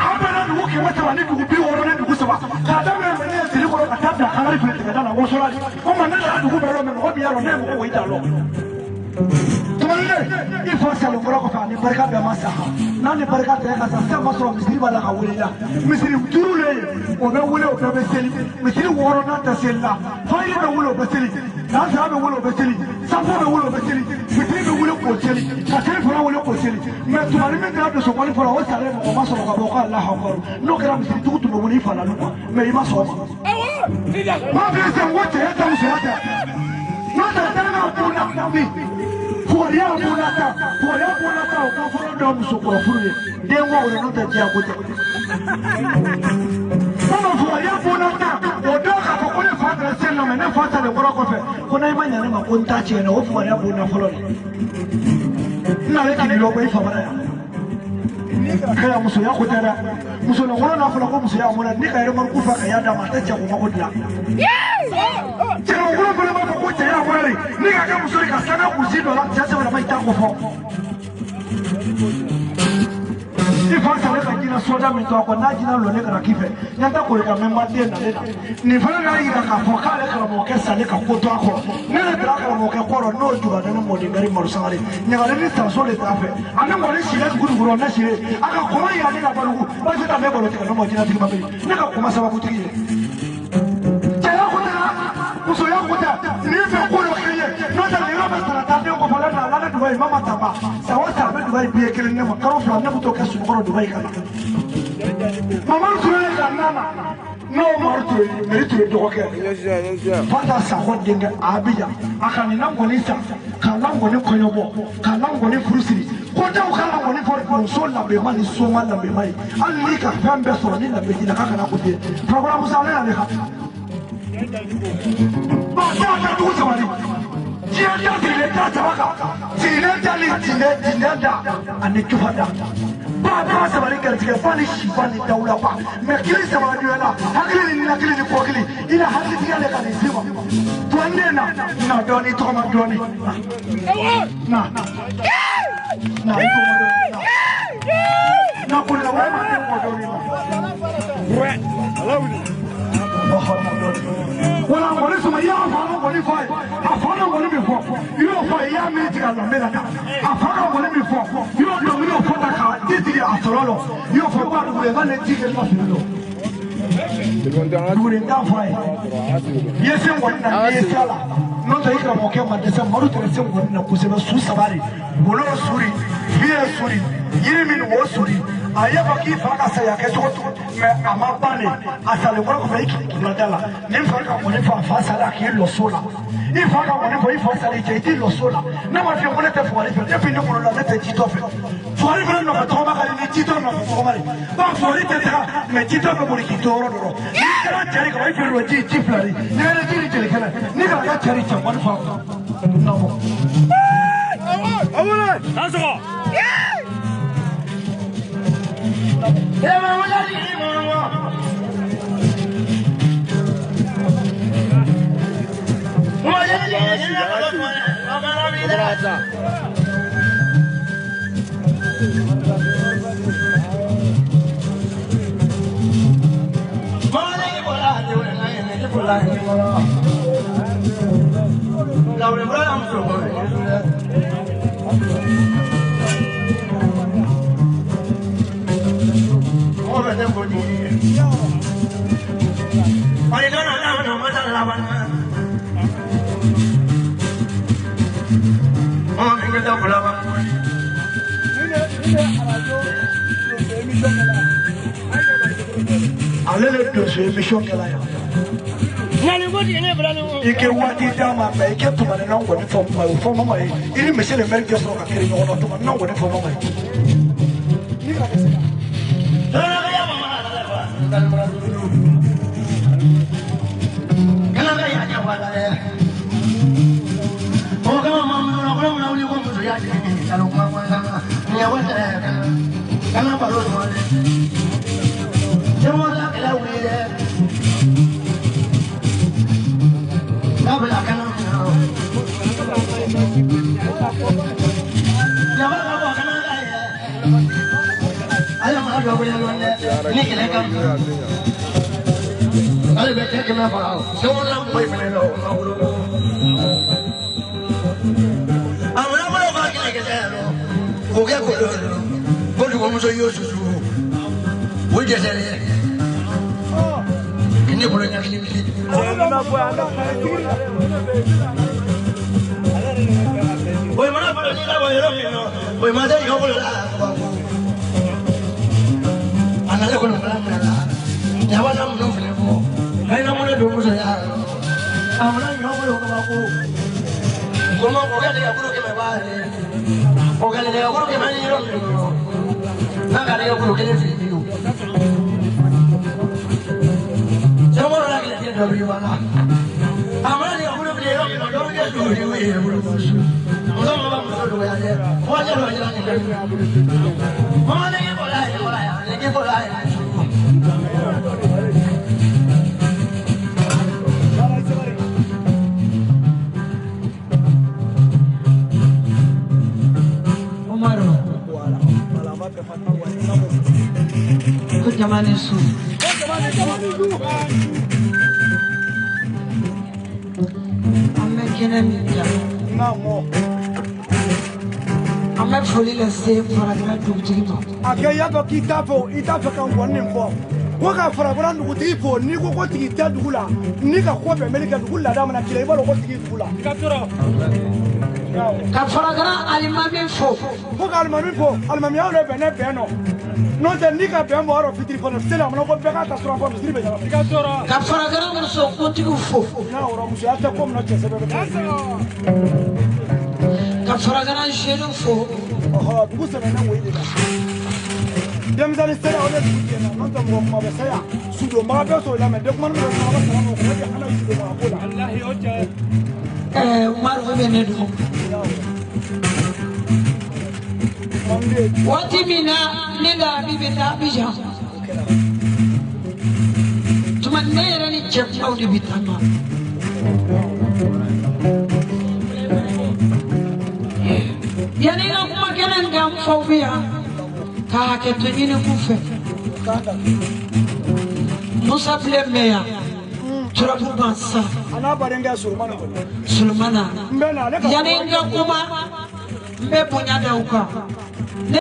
Abana nuke wata wani dugu bi woro ne dugu saba ka da me ne tiri ko ka ta kanari fili kana wo sola ko man na du ko belo men ko biya lo ne ko ita lo tumane il faut ça le ko fa ni barka be masa na ni barka te ka sa ma so misiri bala ka wuli la misiri turule o be wuli o be seli misiri woro na ta sella fa ile be wuli o be seli na sa be wuli o be seli sa fo be wuli o be seli misiri be wuli ko seli ka seli fo wuli ko seli mais tumane me ta de so ko fo o sare ko ma so ka bo ka Allah akbar no kra misiri tu be wuli fa la no mais il ma so ma be se wote ya ta so ya no ta ta na ko na mi Foria bonata o ka foro do muso ko furu de wo wo no ta ji akote Mama foria bonata o do ka ko le fa tra sen no me na fa ta le ko fe ko na ima nya ne ma ko nta che na o foria bona folo na le ki lo ko ifa bara ya kaya muso ya ko tara muso no wona na folo ko muso ya mo na ni ka ire mo ku fa ka ya da ma ta che ko ma ko dia Tira o grupo le manda ko tera ko le ni ka muso ka sana ku zido la tsa se ba ita ko fo Ifa sa le ka jina soda mi to ko na jina lo le ka kife nyanda ko ka memba de na le ni fa na yi ka fo ka le ka mo ke sa le ka ko to ko ne le tra ka mo ke ko ro no ju ba na mo de ngari mo sangare nya ga le ta so le ta fe ana mo le sile guru guru na sile aka ko ma ya le na ba lu ba se ta me ko le ka no mo jina ti ba be ne ka ko ma sa ba ku ti Muso ya kuta ni fe kulo kiye no ta ni roba sala ta de ko fala na la Dubai mama tamba sa wata be Dubai biye kelen ne ma karo fla ne buto ka su ko Dubai kana mama sura ka nana no morto ni tu do ko ke fata sa ko dinga abiya aka ni nan goni sa ka nan goni koyobo ka nan goni furusiri ko ta ka nan goni for so la be mani so ma la be mai alli ka fambe so ni la be dina ka kana ko de program sa le ha Bata tu samari. Dia tidak sabaka. Tidak da. Ane kufada. Bata samari kerja fani shifani daula pa. Mekili samari wala. Hakili ni kokili. Ina hakili dia le kani sima. Tuande na doni toma doni. Na. Na kuna wema ni doni. Hello. When I'm going to my young, I'm going to fight. I found out what it before. You don't fight, yeah, me, America. I found out what it before. You don't know, you don't put that car. This is after all. You don't forget to wear one ticket. You didn't fight. Yes, and one day, not a year more, but there's a motor and someone who's a Susabari, Bolo Suri, Via Suri, Yemin was Suri. Ayaba ki faka saya kesoto me amapane asale ko ko iki kudala ne faka ko ne fa sala ki lo sola ni faka ko ne fa sala ki lo sola na ma fi ko ne te fo ale fe fi ne ko la te tito fe fo ale fe no ko ma ka ni tito no ko ma ba fo ale te ta me tito ko buri ki toro do ni kra chari ko fi ro ji ji flari ne ne ji kana ni ka chari cha ko fa no mo awala aso Allez le dossier, mission qu'elle a. Il que wati dama mais que tout le monde connaît fond maman il est monsieur le maire qui sera créé non tout le monde connaît fond maman ale bɛ kɛ kɛmɛ fara o sɛwọn na mɔgɔ fɛnɛ lɔ ma wolo a wala wala ka kɛnɛ kɛ sɛyɛ lɔ k'o kɛ ko dɔ lɔ ko dugumuso y'o susu o dɛsɛlen ne bolo ɲakili wili o ye mana fara ni la wa yɔrɔ min na o ye masa yɔrɔ bolo la a nana kɔnɔ fana minɛ la jaba na minnu fana fɔ ayi na mun de don muso ya a mana yɔrɔ bolo kama ko ma o ka tigɛ bolo kɛmɛ b'a yɛrɛ o ka tigɛ bolo kɛmɛ ni yɔrɔ min don n'a ka tigɛ bolo kelen fili biyu jama la kile kile dɔ bi wala a mana tigɛ bolo kelen yɔrɔ min na dɔw kɛ duuru ye o ye bolo muso ma ba muso dɔgɔya dɛ fo a jɛ dɔ jira ni kɛ mama ne k'i bɔra ye bɔra yan ne k'i bɔra ye. Ko jamane su ame kene minja ame foli le se farabara dugutigi ma ake ya ko k'i t'a fɛ ka ngɔni fɔ ko ka farabara dugutigi fo n'i ko ko tigi tɛ dugu la ni ka ko bɛn mɛli kɛ dugu lada mana kile i b'a dɔn ko tigi dugu la ka faragara alimami fo ko ka alimami fo alimamiya le bɛn ne bɛn nɔ n'o tɛ n'i ka bɛn bɔ yɔrɔ fitiri kɔnɔ seli a mana ko bɛɛ k'a ta sɔrɔ fɔ misiri bɛ ɲaga ka faragara muso kuntigiw fo n'a wɔrɔ musoya tɛ ko min na cɛ sɛbɛ bɛ ka faragara jeune fo ɔhɔ dugu sɛbɛnna wo de la denmisɛnnin sera o de dugu jɛna n'o tɛ mɔgɔ kuma bɛ saya sudonbaga bɛɛ sɔrɔ la mɛ den kuma min bɛ sɔrɔ ka sara ma o kuma kɛ ala ye sudonbaga ko la Umaru bɛ ne dɔn waati min na ne da abi bɛ taa Abidjan tuma ne yɛrɛ ni cɛfaw de bɛ taama yanni n ka kuma kɛnɛ in kan faw bɛ yan ka hakɛto ɲini kun fɛ Musa bilen bɛ yan turabu bansa Sulumana yanni n ka kuma n bɛ bonya da u kan